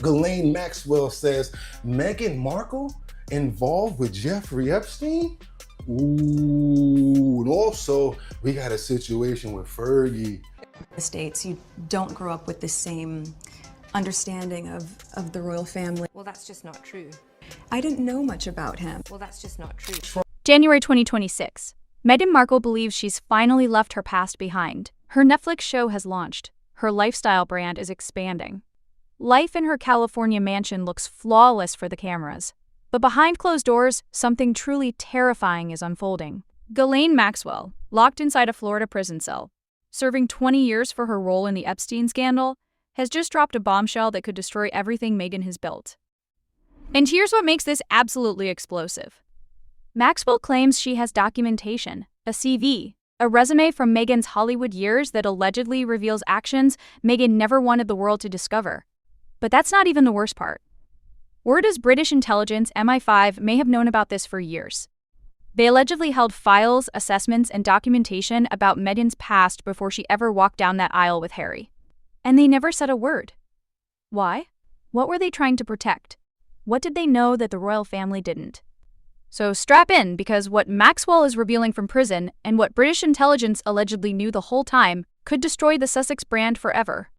Ghislaine Maxwell says, Meghan Markle involved with Jeffrey Epstein? Ooh, and also we got a situation with Fergie. The States, you don't grow up with the same understanding of the royal family. Well, that's just not true. I didn't know much about him. Well, that's just not true. January 2026. Meghan Markle believes she's finally left her past behind. Her Netflix show has launched. Her lifestyle brand is expanding. Life in her California mansion looks flawless for the cameras. But behind closed doors, something truly terrifying is unfolding. Ghislaine Maxwell, locked inside a Florida prison cell, serving 20 years for her role in the Epstein scandal, has just dropped a bombshell that could destroy everything Meghan has built. And here's what makes this absolutely explosive. Maxwell claims she has documentation, a CV, a resume from Meghan's Hollywood years that allegedly reveals actions Meghan never wanted the world to discover. But that's not even the worst part. Word is British intelligence MI5 may have known about this for years. They allegedly held files, assessments, and documentation about Meghan's past before she ever walked down that aisle with Harry. And they never said a word. Why? What were they trying to protect? What did they know that the royal family didn't? So strap in, because what Maxwell is revealing from prison and what British intelligence allegedly knew the whole time could destroy the Sussex brand forever.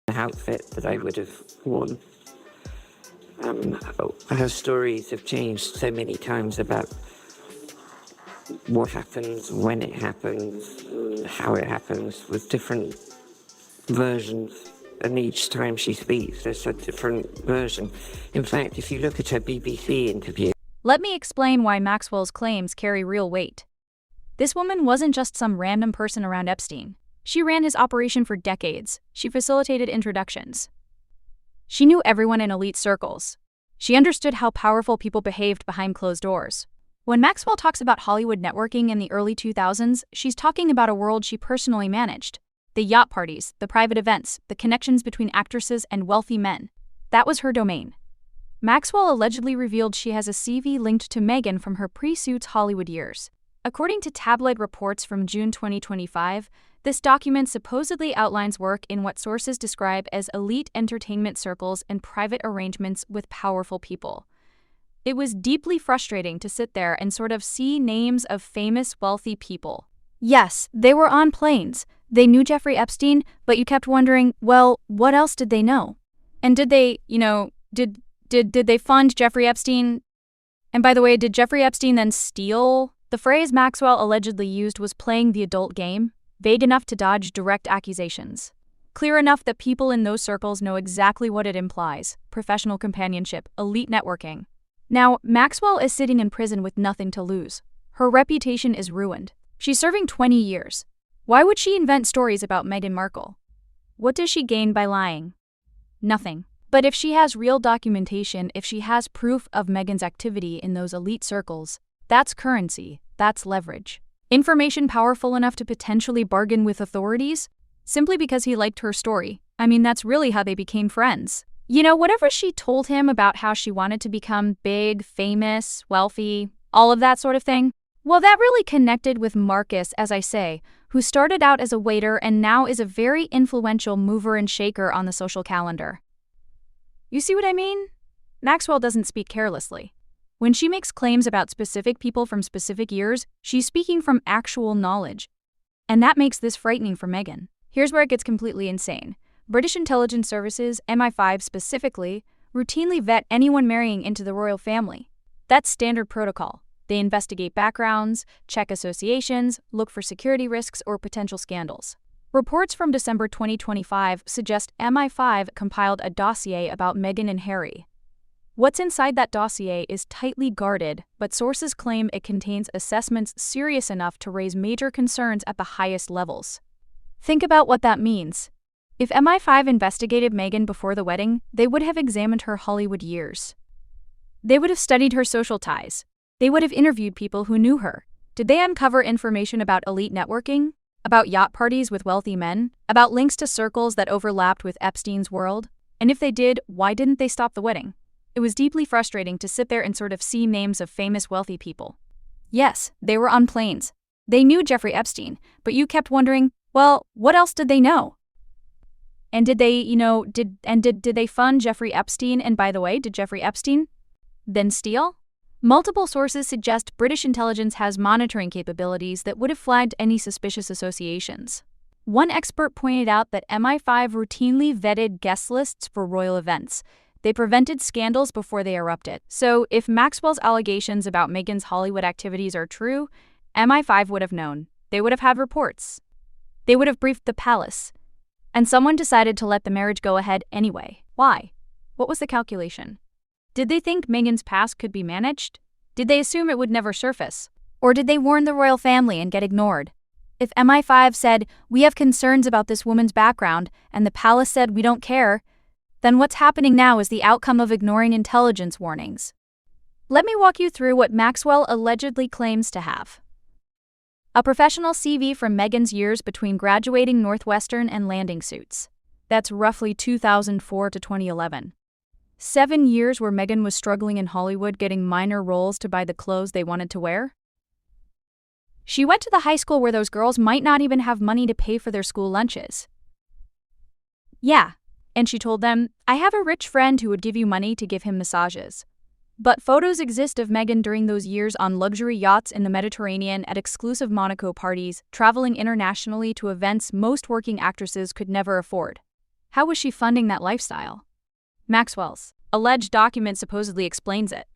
The outfit that I would have worn. Her stories have changed so many times about what happens, when it happens, how it happens, with different versions. And each time she speaks, there's a different version. In fact, if you look at her BBC interview, let me explain why Maxwell's claims carry real weight. This woman wasn't just some random person around Epstein. She ran his operation for decades. She facilitated introductions. She knew everyone in elite circles. She understood how powerful people behaved behind closed doors. When Maxwell talks about Hollywood networking in the early 2000s, she's talking about a world she personally managed. The yacht parties, the private events, the connections between actresses and wealthy men. That was her domain. Maxwell allegedly revealed she has a CV linked to Meghan from her pre-Suits Hollywood years. According to tabloid reports from June 2025, this document supposedly outlines work in what sources describe as elite entertainment circles and private arrangements with powerful people. It was deeply frustrating to sit there and sort of see names of famous, wealthy people. Yes, they were on planes. They knew Jeffrey Epstein, but you kept wondering, well, what else did they know? And did they, did they fund Jeffrey Epstein? And by the way, did Jeffrey Epstein then steal? The phrase Maxwell allegedly used was playing the adult game, vague enough to dodge direct accusations. Clear enough that people in those circles know exactly what it implies: professional companionship, elite networking. Now, Maxwell is sitting in prison with nothing to lose. Her reputation is ruined. She's serving 20 years. Why would she invent stories about Meghan Markle? What does she gain by lying? Nothing. But if she has real documentation, if she has proof of Meghan's activity in those elite circles, that's currency, that's leverage. Information powerful enough to potentially bargain with authorities? Simply because he liked her story. I mean, that's really how they became friends. Whatever she told him about how she wanted to become big, famous, wealthy, all of that sort of thing, well, that really connected with Marcus, as I say, who started out as a waiter and now is a very influential mover and shaker on the social calendar. You see what I mean? Maxwell doesn't speak carelessly. When she makes claims about specific people from specific years, she's speaking from actual knowledge. And that makes this frightening for Meghan. Here's where it gets completely insane. British intelligence services, MI5 specifically, routinely vet anyone marrying into the royal family. That's standard protocol. They investigate backgrounds, check associations, look for security risks or potential scandals. Reports from December 2025 suggest MI5 compiled a dossier about Meghan and Harry. What's inside that dossier is tightly guarded, but sources claim it contains assessments serious enough to raise major concerns at the highest levels. Think about what that means. If MI5 investigated Meghan before the wedding, they would have examined her Hollywood years. They would have studied her social ties. They would have interviewed people who knew her. Did they uncover information about elite networking? About yacht parties with wealthy men? About links to circles that overlapped with Epstein's world? And if they did, why didn't they stop the wedding? It was deeply frustrating to sit there and sort of see names of famous wealthy people. Yes, they were on planes. They knew Jeffrey Epstein, but you kept wondering, well, what else did they know? And did they, did they fund Jeffrey Epstein? And by the way, did Jeffrey Epstein then steal? Multiple sources suggest British intelligence has monitoring capabilities that would have flagged any suspicious associations. One expert pointed out that MI5 routinely vetted guest lists for royal events. They prevented scandals before they erupted. So, if Maxwell's allegations about Meghan's Hollywood activities are true, MI5 would have known. They would have had reports. They would have briefed the palace. And someone decided to let the marriage go ahead anyway. Why? What was the calculation? Did they think Meghan's past could be managed? Did they assume it would never surface? Or did they warn the royal family and get ignored? If MI5 said, "We have concerns about this woman's background," and the palace said, "We don't care," then what's happening now is the outcome of ignoring intelligence warnings. Let me walk you through what Maxwell allegedly claims to have. A professional CV from Meghan's years between graduating Northwestern and landing suits. That's roughly 2004 to 2011. 7 years where Meghan was struggling in Hollywood getting minor roles to buy the clothes they wanted to wear. She went to the high school where those girls might not even have money to pay for their school lunches. Yeah, and she told them, "I have a rich friend who would give you money to give him massages." But photos exist of Meghan during those years on luxury yachts in the Mediterranean at exclusive Monaco parties, traveling internationally to events most working actresses could never afford. How was she funding that lifestyle? Maxwell's alleged document supposedly explains it.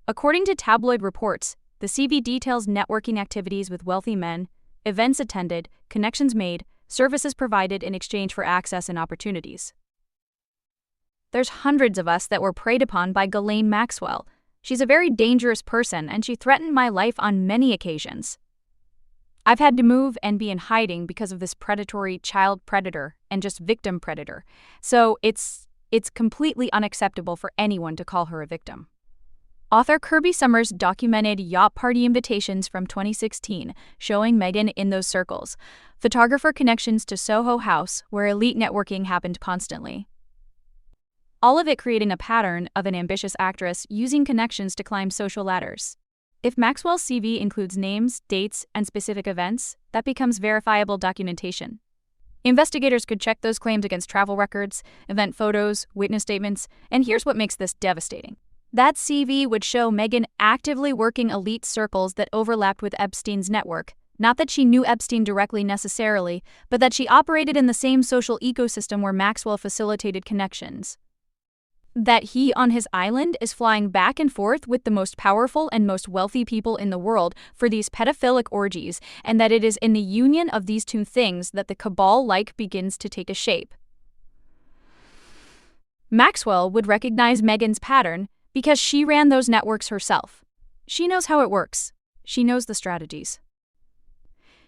According to tabloid reports, the CV details networking activities with wealthy men, events attended, connections made, services provided in exchange for access and opportunities. There's hundreds of us that were preyed upon by Ghislaine Maxwell. She's a very dangerous person, and she threatened my life on many occasions. I've had to move and be in hiding because of this predatory child predator and just victim predator. So it's completely unacceptable for anyone to call her a victim. Author Kirby Summers documented yacht party invitations from 2016, showing Meghan in those circles. Photographer connections to Soho House, where elite networking happened constantly. All of it creating a pattern of an ambitious actress using connections to climb social ladders. If Maxwell's CV includes names, dates, and specific events, that becomes verifiable documentation. Investigators could check those claims against travel records, event photos, witness statements, and here's what makes this devastating. That CV would show Meghan actively working elite circles that overlapped with Epstein's network. Not that she knew Epstein directly necessarily, but that she operated in the same social ecosystem where Maxwell facilitated connections. That he on his island is flying back and forth with the most powerful and most wealthy people in the world for these pedophilic orgies, and that it is in the union of these two things that the cabal-like begins to take a shape. Maxwell would recognize Meghan's pattern because she ran those networks herself. She knows how it works. She knows the strategies.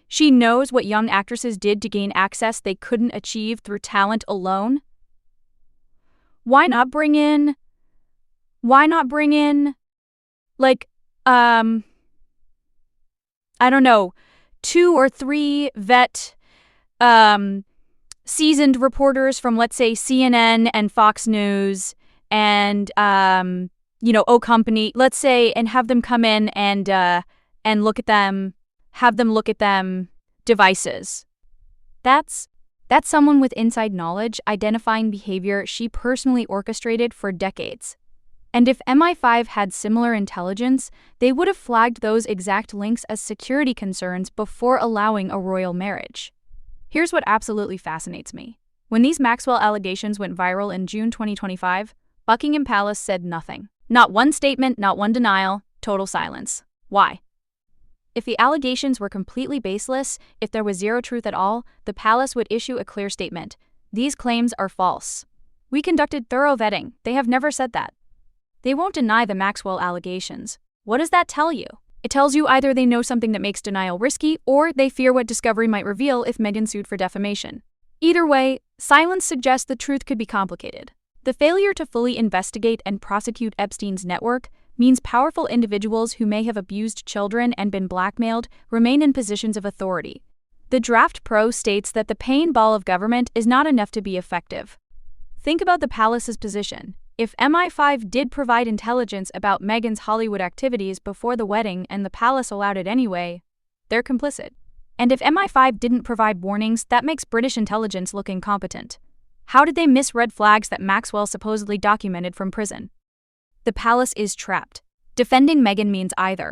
She knows what young actresses did to gain access they couldn't achieve through talent alone. Why not bring in, like, I don't know, 2 or 3 seasoned reporters from, let's say, CNN and Fox News and, O Company, let's say, and have them come in and look at them, have them look at them devices. That's someone with inside knowledge identifying behavior she personally orchestrated for decades. And if MI5 had similar intelligence, they would have flagged those exact links as security concerns before allowing a royal marriage. Here's what absolutely fascinates me. When these Maxwell allegations went viral in June 2025, Buckingham Palace said nothing. Not one statement, not one denial, total silence. Why? If the allegations were completely baseless, if there was zero truth at all, the palace would issue a clear statement. These claims are false. We conducted thorough vetting. They have never said that. They won't deny the Maxwell allegations. What does that tell you? It tells you either they know something that makes denial risky, or they fear what discovery might reveal if Meghan sued for defamation. Either way, silence suggests the truth could be complicated. The failure to fully investigate and prosecute Epstein's network means powerful individuals who may have abused children and been blackmailed remain in positions of authority. The draft pro states that the paintball of government is not enough to be effective. Think about the palace's position. If MI5 did provide intelligence about Meghan's Hollywood activities before the wedding and the palace allowed it anyway, they're complicit. And if MI5 didn't provide warnings, that makes British intelligence look incompetent. How did they miss red flags that Maxwell supposedly documented from prison? The palace is trapped. Defending Meghan means either